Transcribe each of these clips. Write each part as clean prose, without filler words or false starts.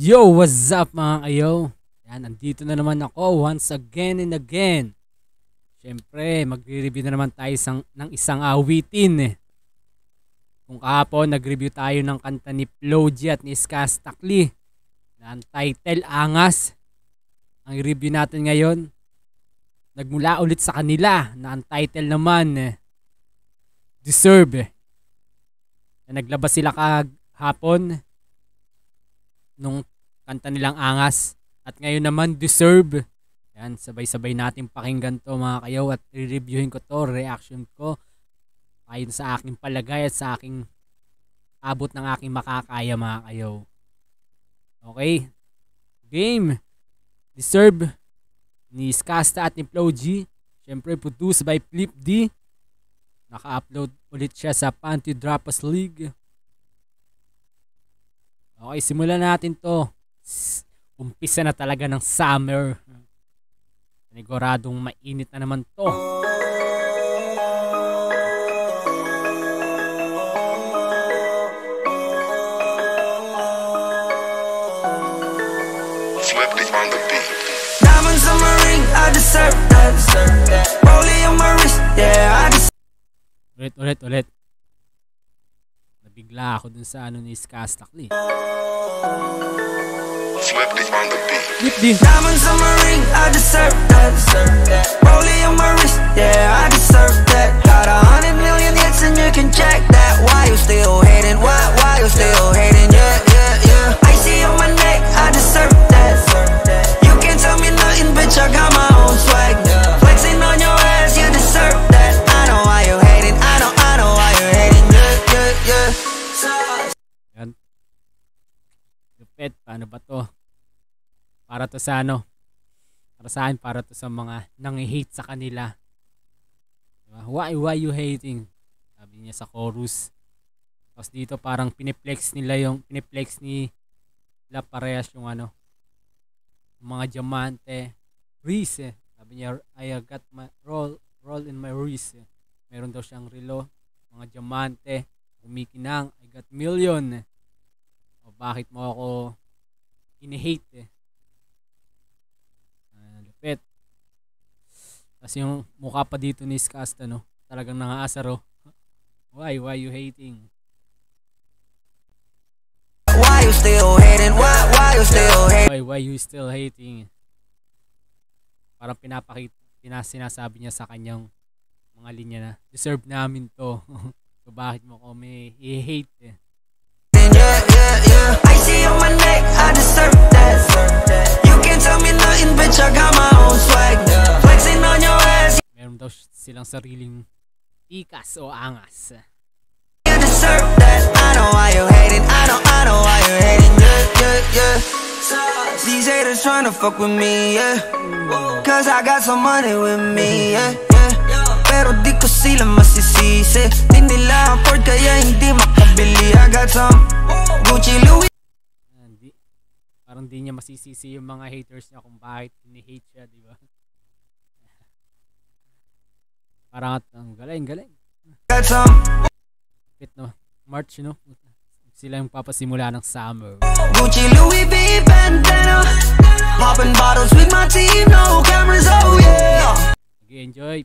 Yo, what's up mga kayo? Yan, andito na naman ako once again and again. Siyempre, magre-review na naman tayo ng isang awitin. Kung kahapon, nag-review tayo ng kanta ni Floji at ni Skastakli na ang title, Angas. Ang review natin ngayon, nagmula ulit sa kanila na ang title naman, Deserve. Na naglabas sila kahapon nung kanta nilang Angas. At ngayon naman, Deserve. Yan, sabay-sabay natin pakinggan to mga kayo at re-reviewin ko to, reaction ko. Ayon sa aking palagay at sa aking abot ng aking makakaya mga kayo. Okay. Game. Deserve ni Skasta at ni Floji. Siyempre, produced by Flip D. Naka-upload ulit siya sa Panty Droppers League. Okay, simulan natin to. Umpisa na talaga ng summer. Paniguradong mainit na naman to. Diamonds on my ring, I deserve that. Rollie on my wrist, yeah, I deserve. Ulit. Nabigla ako dun sa ano ni Skastakli. Flip D. Diamonds on my ring, I deserve that. Rollie on my wrist, yeah, I deserve that. Got 100 million hits and you can check that. Why you still hating? Why you still hating? Yeah. I see on my neck, I deserve that. You can't tell me nothing, bitch, I got my own swag. Flexing on your ass, you deserve that. I know why you hating. I know why you hating. Yeah. Yan. Lupit, paano ba to? Para to sa ano? Para sa akin, para to sa mga nang-hate sa kanila. Diba? Why you hating? Sabi niya sa chorus. Tapos dito parang piniplex ni La Parehas yung ano, mga diamante, wrist. Sabi niya, I got my roll in my wrist. Meron daw siyang relo, mga diamante, kumikinang, I got million. O bakit mo ako ini-hate? Lupit. Tapos yung mukha pa dito ni Skasta, no? Talagang nangaasar, oh. Why you hating? Why you still hating? Why you still hating? Why you still hating? Parang sinasabi niya sa kanyang mga linya na deserve namin to. So bakit mo kami i-hate? Yeah. I see on my neck, I deserve that. You can't tell me nothing, bitch, I got my own swag. Flexing on your ass. Meron daw silang sariling ikas o angas. You deserve that. I know why you hating. I know why you hating. Yeah. These haters trying to fuck with me, yeah. Cause I got some money with me, yeah. Pero di ko sila masisisi. Di nila afford kaya hindi makabili. I got some Gucci, Louis. Parang di niya masisisi yung mga haters niya kung bakit ni-hate siya, di ba? Parang ang galing. Got some Pit, no? March, no? Sila yung papasimula ng summer. Gucci, Louis V, bandana. Popping bottles with my team, no cameras, oh yeah.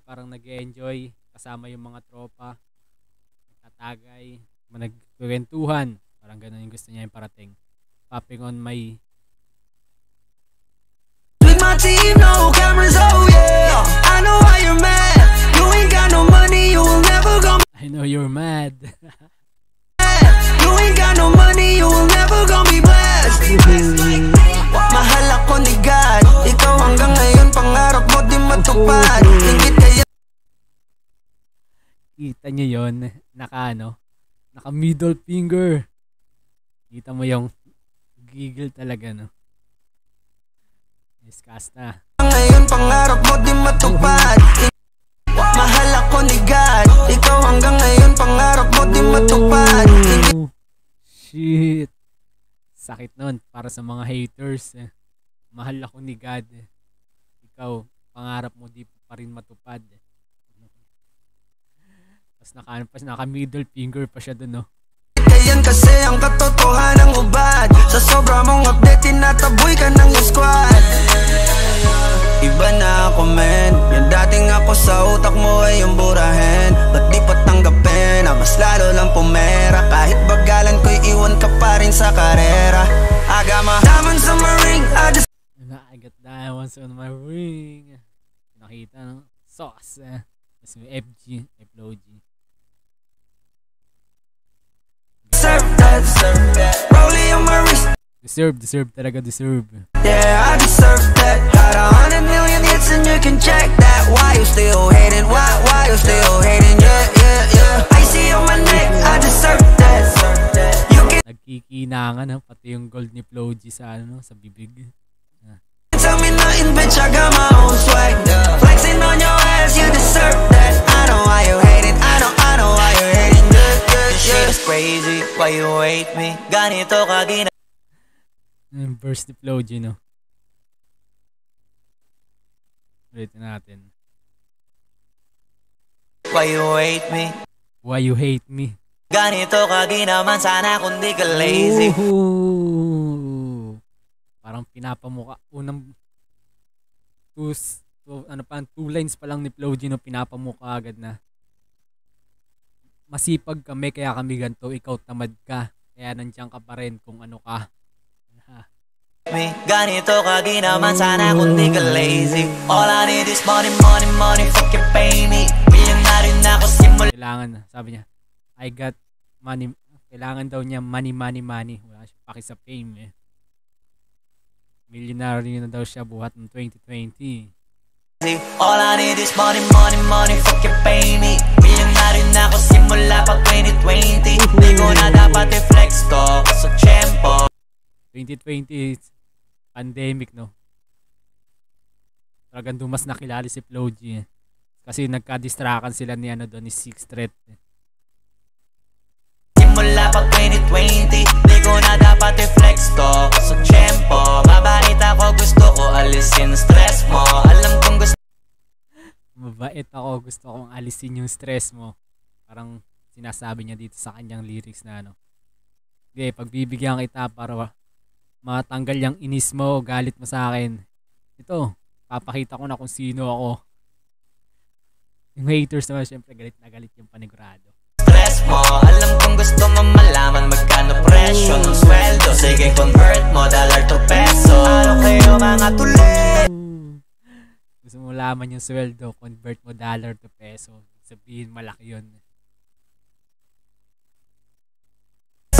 Parang nag-enjoy kasama yung mga tropa, nagtatagay, nagkwentuhan, parang ganun yung gusto niya yung parating. Popping on my with my team, no cameras, oh yeah. I know why you're mad. You ain't got no money, you will never go. I know you're mad. You ain't got no money, you will never gonna be blessed. Mahal ako ni God. Ikaw hanggang ngayon, pangarap mo di matupad. Kita nyo yun, naka middle finger. Kita mo yung giggle talaga, no? Skasta. Ngayon, pangarap mo di matupad. Mahal ako ni God. Ikaw hanggang ngayon, pangarap mo di matupad. Shit. Sakit nun para sa mga haters. Mahal ako ni God. Ikaw, pangarap mo di pa rin matupad. Tapos naka middle finger pa siya dun, no? Yan kasi ang katotohanan ng ubad. Sa sobra mong update, tinataboy ka ng iyong squad. Iba na ako men, yung dating ako sa utak mo ay yung burahin. Ba't di pa tanggapin, mas lalo lang pumera. Kahit bagalan ko'y iwan ka pa rin sa karera. I got my diamonds on my ring, I just I got diamonds on my ring. Nakita no? Sauce. Tapos may FG, FLOG. serve that, rollie on my wrist. Deserve talaga, deserve. Yeah, I deserve that. Got 100 million hits and you can check that. Why you still hating? Why you still hating? Yeah. I see on my neck, I deserve that. You can Nagkikinangan ha, pati yung gold ni FLOG sa sa bibig. tell me nothing, bitch, I got my own swag. Flexing on your ass, you deserve that. I know why you hating, I know why you hating. This shit is crazy, why you hate me? Ganito ka din. Yung verse ni FLOG, no? Ulitin natin. Why you hate me? Why you hate me? Ganito ka din naman, sana kung di ka lazy. Ooh. Parang pinapamuka. Unang two lines pa lang ni FLOG, no? Pinapamuka agad na. Masipag kami, kaya kami ganito. Ikaw tamad ka. Kaya nandiyan ka pa rin kung ano ka. Ganito ka din naman, sana kung di ka lazy. All I need is money, fucking pay me. Millionaire na ako simula. Kailangan, sabi niya, I got money. Kailangan daw niya money. Wala siya paki sa fame eh. Millionaire na daw siya buhat ng 2020. All I need is money, fucking pay me. Millionaire na ako simula pa 2020. Di ko na dapat i-flex to sa tiyempo. 2020 pandemic, no? Talagang dumas nakilala si FLOG eh. Kasi nagka-distrakan sila ni ni Six Threat eh. Simula pa 2020, di ko na dapat i-flex to sa tiyempo. Mabait ako, gusto ko alisin stress mo. Alam kong gusto Mabait ako, gusto kong alisin yung stress mo. Parang sinasabi niya dito sa kanyang lyrics na okay, pagbibigyan kita para matanggal yung inis mo, galit mo sa akin. Ito, papakita ko na kung sino ako. Yung haters naman, syempre galit na galit yung panigurado. Stress mo, alam kong gusto mo malaman magkano presyo ng sweldo. Sige, convert mo dollar to peso. Ano kayo mga tuloy? Gusto mo malaman yung sweldo, convert mo dollar to peso. Sabihin malaki yun.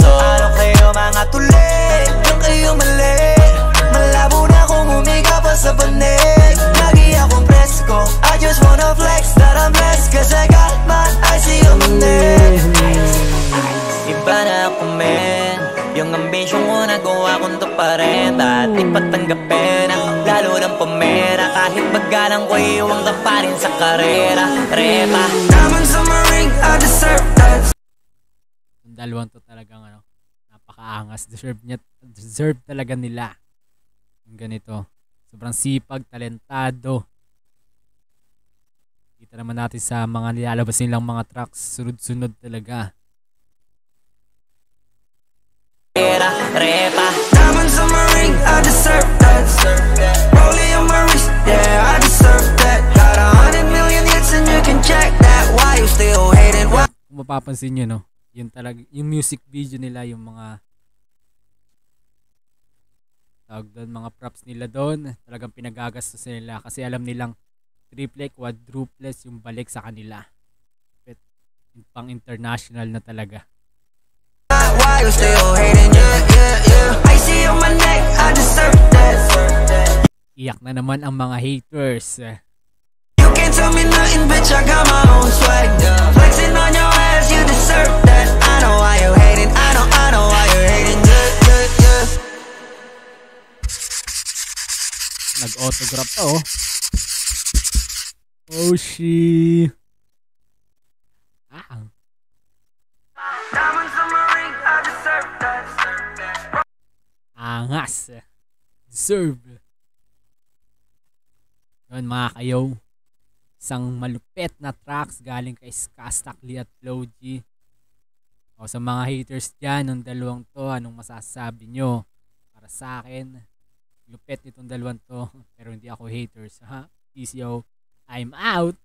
Ano kayo mga tuloy? Yung kayo mali. Malabo na kung humiga pa sa banig. Lagi akong presko, I just wanna flex that I'm blessed, cause I got my eyes on my neck. Iba na ako men, yung ambisyon ko nagawa kong to pa rin. Dati patanggapin ang lalo ng pamera. Kahit bagalang ko iwang ka pa rin sa karera. Repa Diamonds on my ring, I deserve that. Yung dalawang to talagang napakaangas. Deserve talaga nila. Yung ganito. Sobrang sipag, talentado. Kita naman natin sa mga nilalabas nilang mga tracks. Sunod-sunod talaga. Repa Diamonds on my ring, I deserve that. Rollie on my wrist, yeah, I deserve that. Got 100 million hits and you can check that. Why you still hating? Why? Kung mapapansin nyo, no? Yun talaga, yung music video nila, yung mga tawag doon, mga props nila doon, talagang pinagagastos nila kasi alam nilang triple, quadruple yung balik sa kanila. Pang international na talaga. Why you still hating? Yeah. I see on my neck, I deserve that. Iyak na naman ang mga haters. You can't tell me nothing, bitch, I got my own swag. Flexing on your ass, you deserve that. I know why you hating, I know why you hating. Yeah. Nag-autograph pa oh. Oh she. Diamonds on my ring, I deserve that. Angas. Deserve. Yun mga kayo. Isang malupit na tracks galing kay Skastakli at FLOG. O sa mga haters dyan, ng dalawang to, anong masasabi nyo? Para sa akin, lupet nitong dalawang to. Pero hindi ako haters, ha? Peace, yo. I'm out.